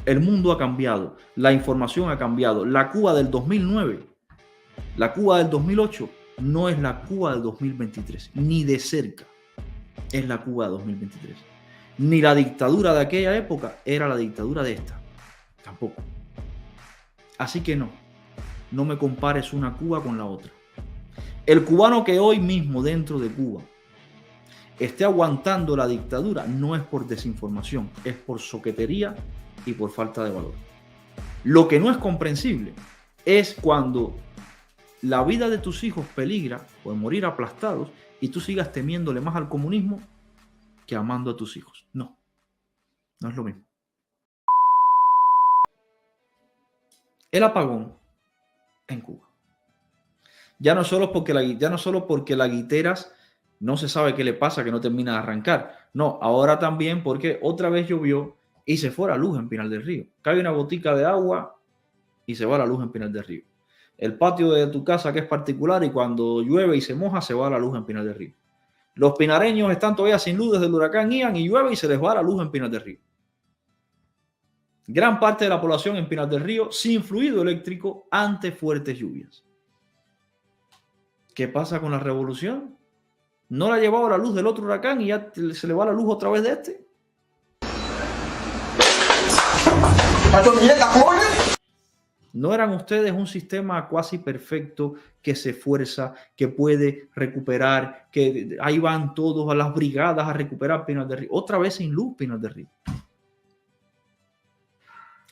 El mundo ha cambiado, la información ha cambiado. La Cuba del 2009, la Cuba del 2008 no es la Cuba del 2023, ni de cerca es la Cuba de 2023. Ni la dictadura de aquella época era la dictadura de esta, tampoco. Así que no me compares una Cuba con la otra. El cubano que hoy mismo dentro de Cuba esté aguantando la dictadura no es por desinformación, es por soquetería y por falta de valor. Lo que no es comprensible es cuando la vida de tus hijos peligra por morir aplastados y tú sigas temiéndole más al comunismo que amando a tus hijos. No es lo mismo. El apagón en Cuba. Ya no solo porque la guiteras no se sabe qué le pasa, que no termina de arrancar. No, ahora también porque otra vez llovió y se fue la luz en Pinar del Río. Cae una gotica de agua y se va la luz en Pinar del Río. El patio de tu casa que es particular y cuando llueve y se moja se va la luz en Pinar del Río. Los pinareños están todavía sin luz desde el huracán Ian y llueve y se les va la luz en Pinar del Río. Gran parte de la población en Pinar del Río sin fluido eléctrico ante fuertes lluvias. ¿Qué pasa con la revolución? ¿No le ha llevado la luz del otro huracán y ya se le va la luz otra vez de este? ¿No eran ustedes un sistema cuasi perfecto que se esfuerza, que puede recuperar, que ahí van todos a las brigadas a recuperar Pinar del Río? Otra vez sin luz Pinar del Río.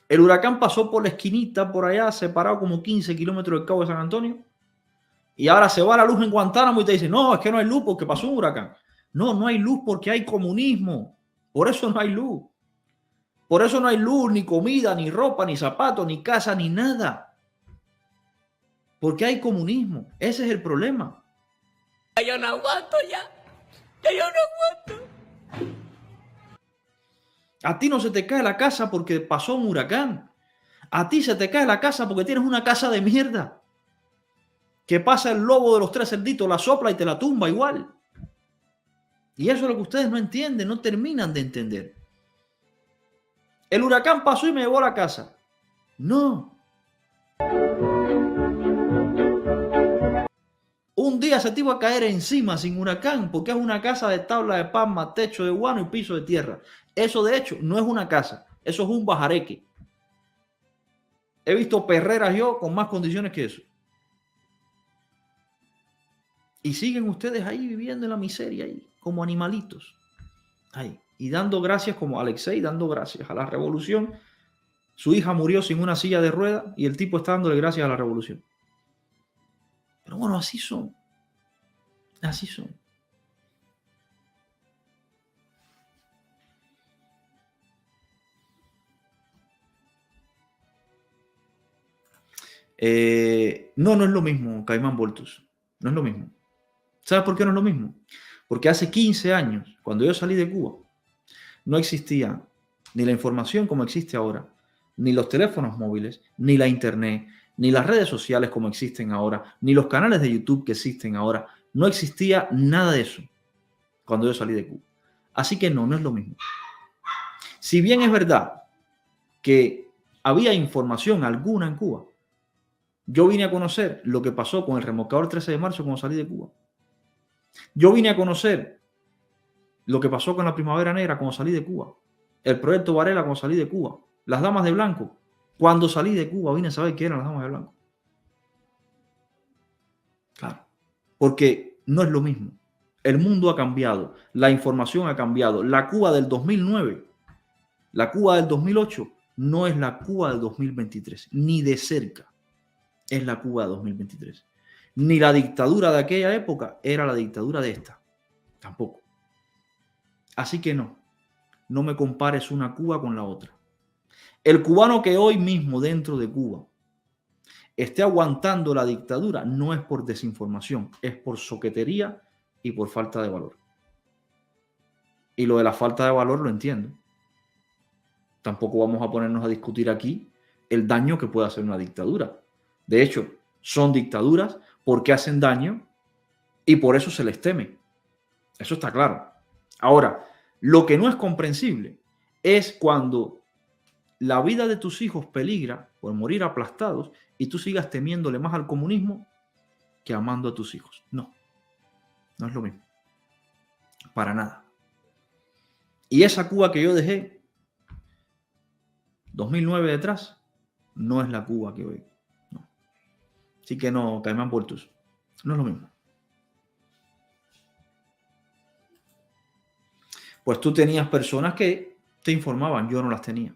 El huracán pasó por la esquinita, por allá, separado como 15 kilómetros del Cabo de San Antonio. Y ahora se va la luz en Guantánamo y te dicen, no, es que no hay luz porque pasó un huracán. No hay luz porque hay comunismo. Por eso no hay luz. Por eso no hay luz, ni comida, ni ropa, ni zapatos, ni casa, ni nada. Porque hay comunismo. Ese es el problema. Ya yo no aguanto ya. Ya yo no aguanto. A ti no se te cae la casa porque pasó un huracán. A ti se te cae la casa porque tienes una casa de mierda. Que pasa el lobo de los tres cerditos, la sopla y te la tumba igual. Y eso es lo que ustedes no entienden, no terminan de entender. El huracán pasó y me llevó a la casa. No. Un día se te iba a caer encima sin huracán porque es una casa de tabla de palma, techo de guano y piso de tierra. Eso de hecho no es una casa, eso es un bajareque. He visto perreras yo con más condiciones que eso. Y siguen ustedes ahí viviendo en la miseria, ahí, como animalitos. Ahí. Y dando gracias como Alexei, dando gracias a la revolución. Su hija murió sin una silla de ruedas y el tipo está dándole gracias a la revolución. Pero bueno, así son. Así son. No es lo mismo, Caimán Voltus. No es lo mismo. ¿Sabes por qué no es lo mismo? Porque hace 15 años, cuando yo salí de Cuba, no existía ni la información como existe ahora, ni los teléfonos móviles, ni la internet, ni las redes sociales como existen ahora, ni los canales de YouTube que existen ahora. No existía nada de eso cuando yo salí de Cuba. Así que no es lo mismo. Si bien es verdad que había información alguna en Cuba, yo vine a conocer lo que pasó con el remolcador 13 de marzo cuando salí de Cuba. Yo vine a conocer lo que pasó con la Primavera Negra cuando salí de Cuba. El proyecto Varela cuando salí de Cuba. Las damas de blanco. Cuando salí de Cuba vine a saber qué eran las damas de blanco. Claro. Porque no es lo mismo. El mundo ha cambiado. La información ha cambiado. La Cuba del 2009, la Cuba del 2008 no es la Cuba del 2023. Ni de cerca es la Cuba de 2023. Ni la dictadura de aquella época era la dictadura de esta. Tampoco. Así que no me compares una Cuba con la otra. El cubano que hoy mismo dentro de Cuba esté aguantando la dictadura no es por desinformación, es por soquetería y por falta de valor. Y lo de la falta de valor lo entiendo. Tampoco vamos a ponernos a discutir aquí el daño que puede hacer una dictadura. De hecho, son dictaduras porque hacen daño y por eso se les teme. Eso está claro. Ahora, lo que no es comprensible es cuando la vida de tus hijos peligra por morir aplastados y tú sigas temiéndole más al comunismo que amando a tus hijos. No, no es lo mismo. Para nada. Y esa Cuba que yo dejé 2009 detrás, no es la Cuba que hoy. No. Así que no, Caimán Portus, no es lo mismo. Pues tú tenías personas que te informaban, yo no las tenía.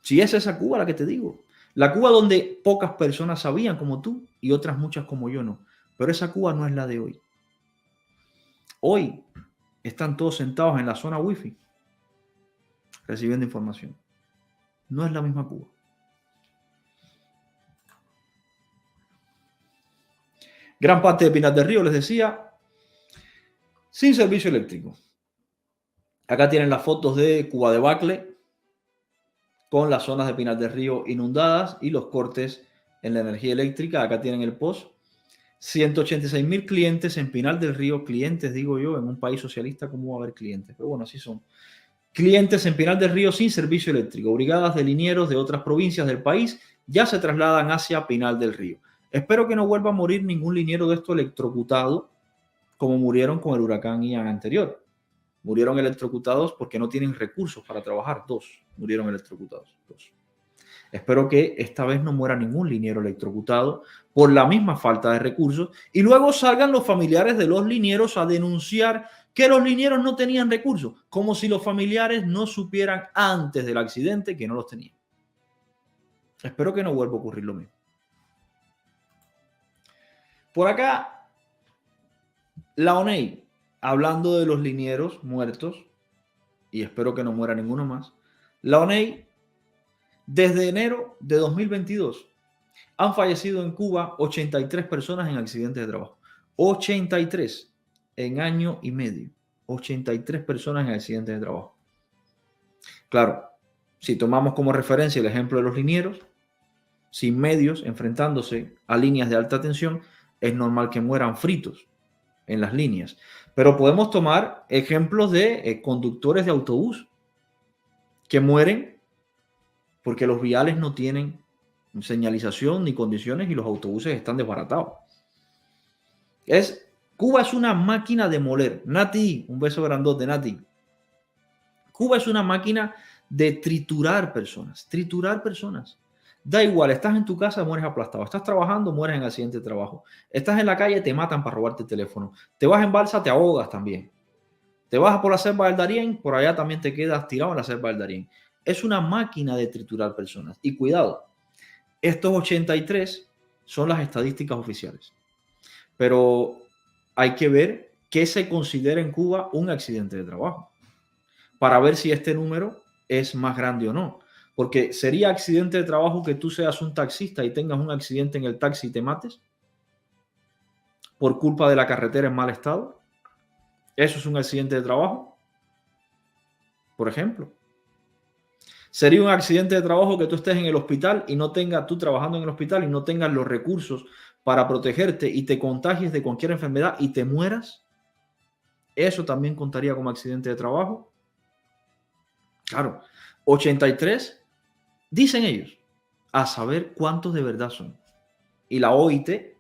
Si es esa Cuba la que te digo, la Cuba donde pocas personas sabían como tú y otras muchas como yo no, pero esa Cuba no es la de hoy. Hoy están todos sentados en la zona wifi recibiendo información. No es la misma Cuba. Gran parte de Pinar del Río, les decía, sin servicio eléctrico. Acá tienen las fotos de Cuba Debacle con las zonas de Pinar del Río inundadas y los cortes en la energía eléctrica. Acá tienen el post. 186.000 clientes en Pinar del Río. Clientes, digo yo, en un país socialista, ¿cómo va a haber clientes? Pero bueno, así son. Clientes en Pinar del Río sin servicio eléctrico. Brigadas de linieros de otras provincias del país ya se trasladan hacia Pinar del Río. Espero que no vuelva a morir ningún liniero de esto electrocutado como murieron con el huracán Ian anterior. Murieron electrocutados porque no tienen recursos para trabajar. 2 murieron electrocutados. 2. Espero que esta vez no muera ningún liniero electrocutado por la misma falta de recursos y luego salgan los familiares de los linieros a denunciar que los linieros no tenían recursos, como si los familiares no supieran antes del accidente que no los tenían. Espero que no vuelva a ocurrir lo mismo. Por acá, la ONEI, hablando de los linieros muertos, y espero que no muera ninguno más, la ONEI, desde enero de 2022, han fallecido en Cuba 83 personas en accidentes de trabajo. 83 en año y medio. 83 personas en accidentes de trabajo. Claro, si tomamos como referencia el ejemplo de los linieros, sin medios, enfrentándose a líneas de alta tensión, es normal que mueran fritos en las líneas. Pero podemos tomar ejemplos de conductores de autobús que mueren porque los viales no tienen señalización ni condiciones y los autobuses están desbaratados. Cuba es una máquina de moler. Nati, un beso grandote, Nati. Cuba es una máquina de triturar personas. Triturar personas. Da igual, estás en tu casa, mueres aplastado. Estás trabajando, mueres en accidente de trabajo. Estás en la calle, te matan para robarte el teléfono. Te vas en balsa, te ahogas también. Te vas por la selva del Darién, por allá también te quedas tirado en la selva del Darién. Es una máquina de triturar personas. Y cuidado, estos 83 son las estadísticas oficiales. Pero hay que ver qué se considera en Cuba un accidente de trabajo para ver si este número es más grande o no. Porque sería accidente de trabajo que tú seas un taxista y tengas un accidente en el taxi y te mates por culpa de la carretera en mal estado. ¿Eso es un accidente de trabajo? Por ejemplo. Sería un accidente de trabajo que tú estés en el hospital y no tengas, tú trabajando en el hospital y no tengas los recursos para protegerte y te contagies de cualquier enfermedad y te mueras. ¿Eso también contaría como accidente de trabajo? Claro, 83 dicen ellos, a saber cuántos de verdad son. Y la OIT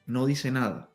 no dice nada.